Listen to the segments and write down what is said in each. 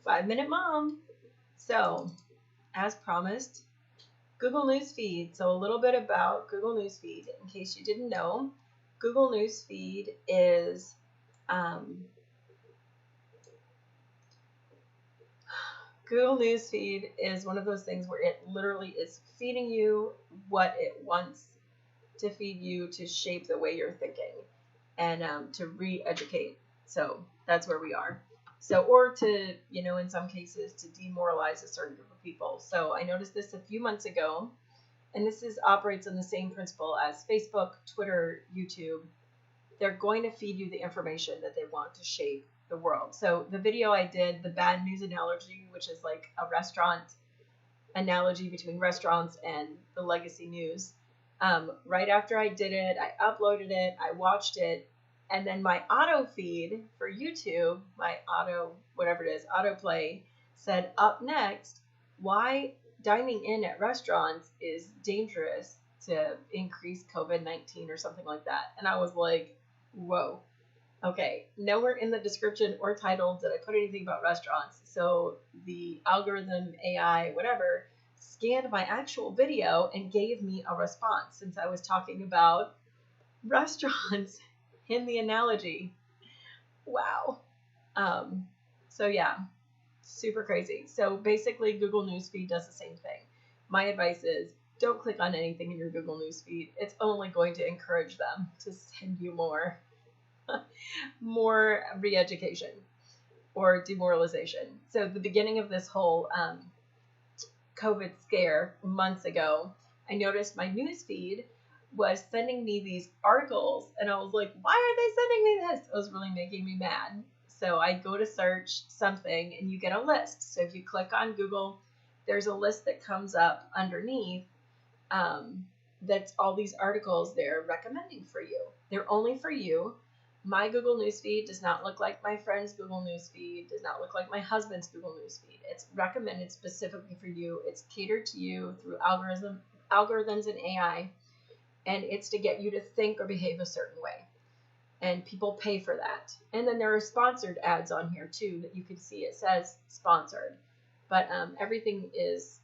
5-minute mom. So, as promised, Google Newsfeed. So, a little bit about Google Newsfeed. In case you didn't know, Google Newsfeed is Google Newsfeed is one of those things where it literally is feeding you what it wants to feed you to shape the way you're thinking and to re-educate. So that's where we are. So, or to, in some cases, to demoralize a certain group of people. So I noticed this a few months ago, and this operates on the same principle as Facebook, Twitter, YouTube. They're going to feed you the information that they want to shape the world. So the video I did, the bad news analogy, which is like a restaurant analogy between restaurants and the legacy news. Right after I did it, I uploaded it, I watched it, and then my auto feed for YouTube, my autoplay said, up next, why dining in at restaurants is dangerous to increase COVID-19 or something like that. And I was like, whoa. Okay, nowhere in the description or title did I put anything about restaurants. So the algorithm, AI, whatever, scanned my actual video and gave me a response since I was talking about restaurants in the analogy. Wow. So yeah, super crazy. So basically Google Newsfeed does the same thing. My advice is don't click on anything in your Google Newsfeed. It's only going to encourage them to send you more re-education or demoralization. So the beginning of this whole COVID scare months ago, I noticed my newsfeed was sending me these articles, and I was like, why are they sending me this? It was really making me mad. So I go to search something, and you get a list. So if you click on Google, there's a list that comes up underneath that's all these articles they're recommending for you. They're only for you. My Google Newsfeed does not look like my friend's Google Newsfeed, does not look like my husband's Google Newsfeed. It's recommended specifically for you. It's catered to you through algorithms and AI, and it's to get you to think or behave a certain way. And people pay for that. And then there are sponsored ads on here too that you can see. It says sponsored, but everything is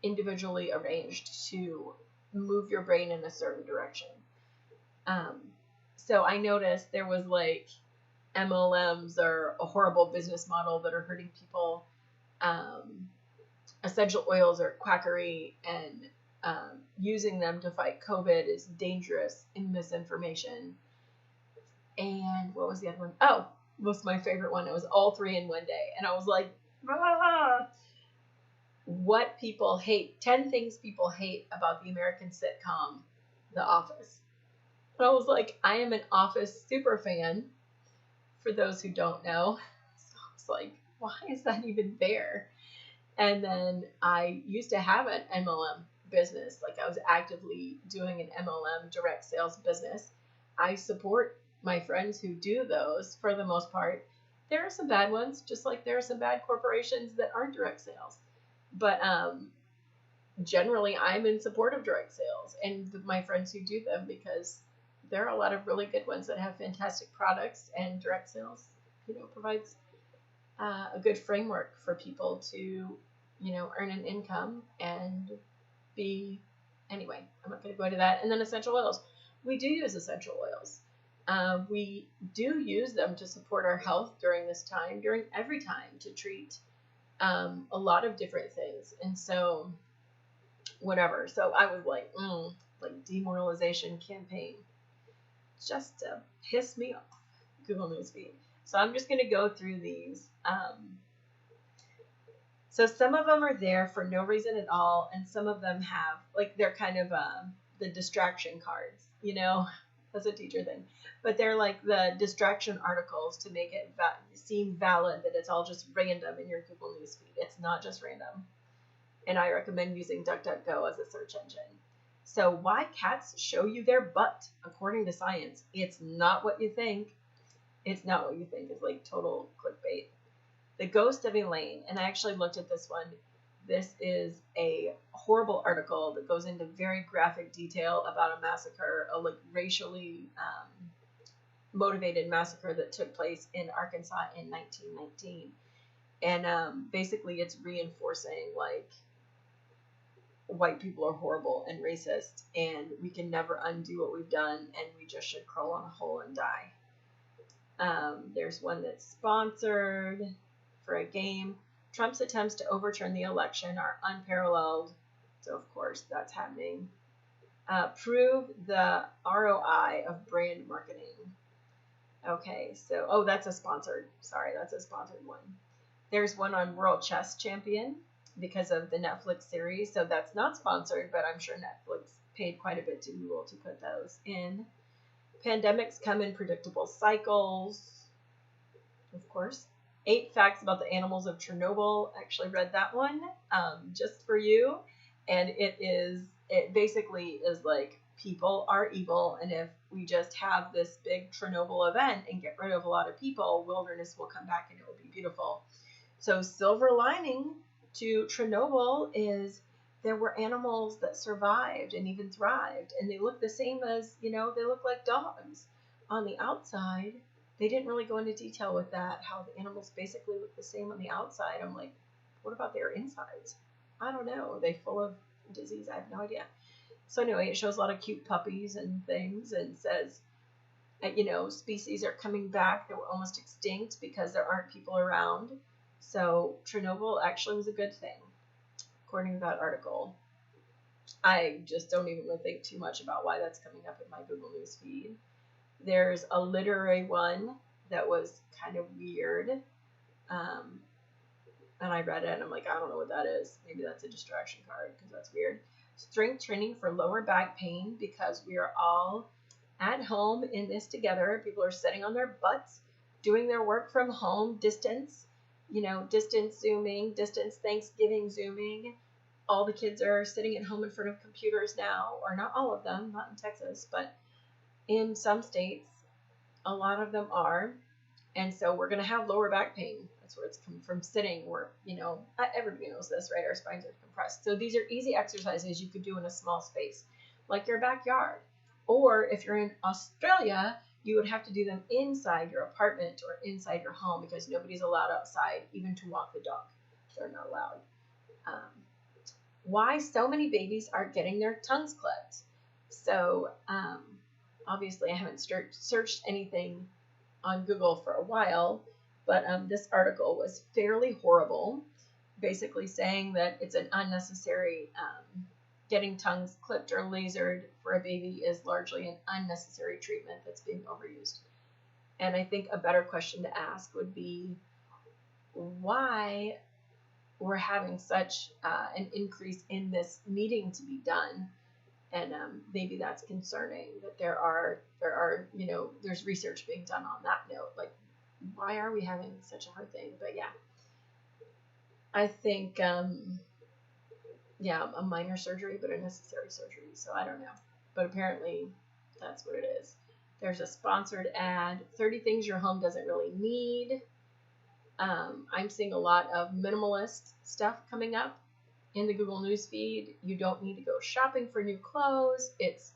individually arranged to move your brain in a certain direction. So I noticed there was like MLMs are a horrible business model that are hurting people. Essential oils are quackery, and using them to fight COVID is dangerous and misinformation. And what was the other one? Oh, was my favorite one. It was all three in one day. And I was like, ah! What people hate, 10 things people hate about the American sitcom, The Office. And I was like, I am an Office super fan, for those who don't know. So I was like, why is that even there? And then I used to have an MLM business. Like I was actively doing an MLM direct sales business. I support my friends who do those for the most part. There are some bad ones, just like there are some bad corporations that aren't direct sales. But generally, I'm in support of direct sales and my friends who do them, because there are a lot of really good ones that have fantastic products, and direct sales, provides a good framework for people to, earn an income and be, anyway, I'm not going to go into that. And then essential oils. We do use essential oils. We do use them to support our health during this time, during every time, to treat a lot of different things. And so, whatever. So I was like, demoralization campaign, just to piss me off, Google Newsfeed. So I'm just going to go through these. So some of them are there for no reason at all, and some of them have, they're kind of the distraction cards, that's a teacher thing. But they're like the distraction articles to make it seem valid, that it's all just random in your Google Newsfeed. It's not just random. And I recommend using DuckDuckGo as a search engine. So why cats show you their butt, according to science. It's not what you think. It's not what you think. It's like total clickbait. The Ghost of Elaine. And I actually looked at this one. This is a horrible article that goes into very graphic detail about a massacre, a racially motivated massacre that took place in Arkansas in 1919. And basically it's reinforcing like white people are horrible and racist, and we can never undo what we've done, and we just should crawl on a hole and die. There's one that's sponsored for a game. Trump's attempts to overturn the election are unparalleled. So, of course, that's happening. Prove the ROI of brand marketing. Okay, so, oh, that's a sponsored. Sorry, that's a sponsored one. There's one on World Chess Champion because of the Netflix series. So that's not sponsored, but I'm sure Netflix paid quite a bit to Google to put those in. Pandemics come in predictable cycles, of course. 8 facts about the animals of Chernobyl. I actually read that one just for you. And it basically is like people are evil. And if we just have this big Chernobyl event and get rid of a lot of people, wilderness will come back and it will be beautiful. So silver lining to Chernobyl is there were animals that survived and even thrived, and they look the same as, they look like dogs on the outside. They didn't really go into detail with that, how the animals basically look the same on the outside. I'm like, what about their insides? I don't know. Are they full of disease? I have no idea. So anyway, it shows a lot of cute puppies and things, and says, species are coming back that were almost extinct because there aren't people around. So Chernobyl actually was a good thing, according to that article. I just don't even really think too much about why that's coming up in my Google Newsfeed. There's a literary one that was kind of weird. And I read it and I'm like, I don't know what that is. Maybe that's a distraction card because that's weird. Strength training for lower back pain, because we are all at home in this together. People are sitting on their butts, doing their work from home, distance Zooming, distance Thanksgiving Zooming. All the kids are sitting at home in front of computers now, or not all of them, not in Texas, but in some states, a lot of them are. And so we're going to have lower back pain. That's where it's come from sitting, where, everybody knows this, right? Our spines are compressed. So these are easy exercises you could do in a small space, like your backyard. Or if you're in Australia, you would have to do them inside your apartment or inside your home, because nobody's allowed outside, even to walk the dog. They're not allowed. Why so many babies are getting their tongues clipped. So obviously I haven't searched anything on Google for a while, but this article was fairly horrible, basically saying that it's an unnecessary, getting tongues clipped or lasered for a baby is largely an unnecessary treatment that's being overused. And I think a better question to ask would be why we're having such an increase in this needing to be done. And maybe that's concerning that there are, there's research being done on that note. Like, why are we having such a hard thing? But yeah, I think, a minor surgery, but a necessary surgery. So I don't know. But apparently that's what it is. There's a sponsored ad, 30 things your home doesn't really need. I'm seeing a lot of minimalist stuff coming up in the Google Newsfeed. You don't need to go shopping for new clothes. It's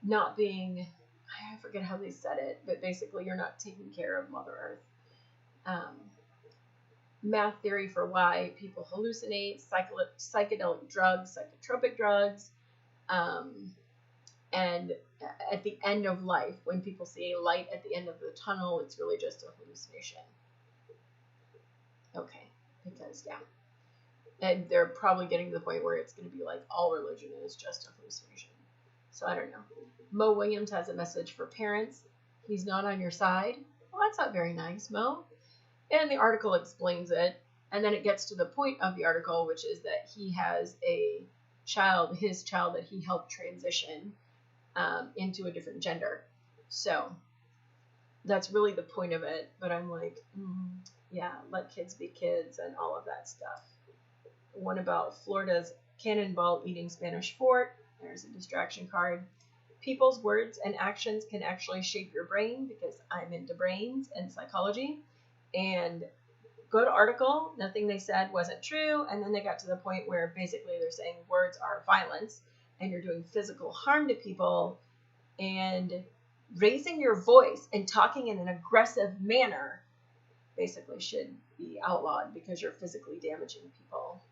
not being, I forget how they said it, but basically you're not taking care of Mother Earth. Math theory for why people hallucinate, psychedelic drugs, psychotropic drugs, and at the end of life, when people see a light at the end of the tunnel, it's really just a hallucination. Okay, because and they're probably getting to the point where it's going to be like all religion is just a hallucination. So I don't know. Mo Williams has a message for parents. He's not on your side. Well, that's not very nice, Mo. And the article explains it. And then it gets to the point of the article, which is that he has his child that he helped transition into a different gender. So that's really the point of it. But I'm like, let kids be kids and all of that stuff. One about Florida's cannonball eating Spanish fort. There's a distraction card. People's words and actions can actually shape your brain, because I'm into brains and psychology. And good article, nothing they said wasn't true. And then they got to the point where basically they're saying words are violence and you're doing physical harm to people, and raising your voice and talking in an aggressive manner basically should be outlawed because you're physically damaging people.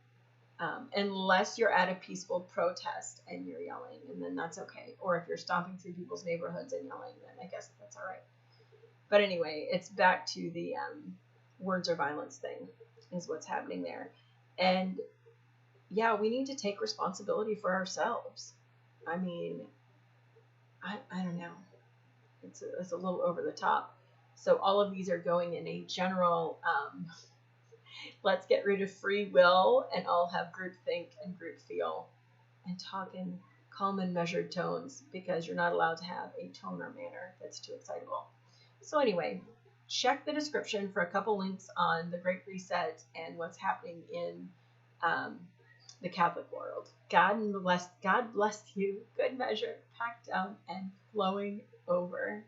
Unless you're at a peaceful protest and you're yelling, and then that's okay. Or if you're stomping through people's neighborhoods and yelling, then I guess that's all right. But anyway, it's back to the words are violence thing is what's happening there. And yeah, we need to take responsibility for ourselves. I mean, I don't know. It's a little over the top. So all of these are going in a general, let's get rid of free will and all have group think and group feel and talk in calm and measured tones, because you're not allowed to have a tone or manner that's too excitable. So anyway, check the description for a couple links on the Great Reset and what's happening in the Catholic world. God bless you. Good measure, packed down and flowing over.